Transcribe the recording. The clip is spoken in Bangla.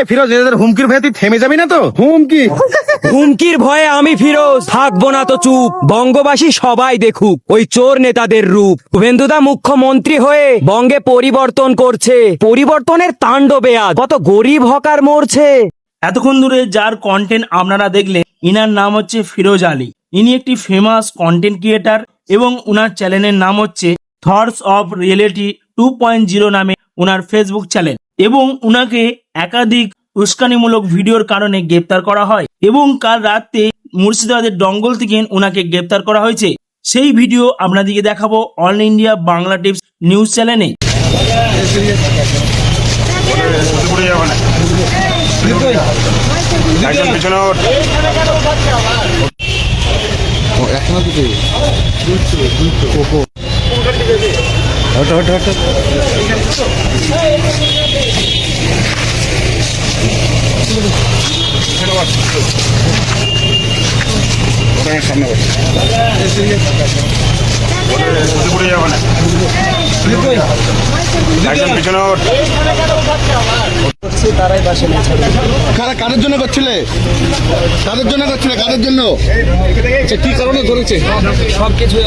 ফিরোজ, এদের হুমকির ভয়ে তুই থেমে যাবি না তো? হুমকি? হুমকির ভয়ে আমি ফিরোজ থাকবো না তো চুপ। বঙ্গবাসী সবাই দেখুক ওই চোর নেতাদের রূপ। শুভেন্দুদা মুখ্যমন্ত্রী হয়ে বঙ্গে পরিবর্তন করছে, পরিবর্তনের তাণ্ডবে আজ কত গরিব হকার মরছে। এতক্ষণ ধরে যার কন্টেন্ট আপনারা দেখলেন, ইনার নাম হচ্ছে ফিরোজ আলী। ইনি একটি ফেমাস কন্টেন্ট ক্রিয়েটার এবং উনার চ্যানেলের নাম হচ্ছে থটস অফ রিয়েলিটি 2.0 নামে উনার ফেসবুক চ্যানেল। এবং উনাকে একাধিক উস্কানিমূলক ভিডিওর কারণে গ্রেপ্তার করা হয় এবং কাল রাতে মুর্শিদাবাদের ডঙ্গল থেকে উনাকে গ্রেপ্তার করা হয়েছে। সেই ভিডিও আপনাদেরকে দেখাবো all India Bangla tips news চ্যানেলে। কাদের জন্য করছিলে? কাদের জন্য করছিলে? কাদের জন্য? আচ্ছা, কি কারণে ধরেছে? সবকিছু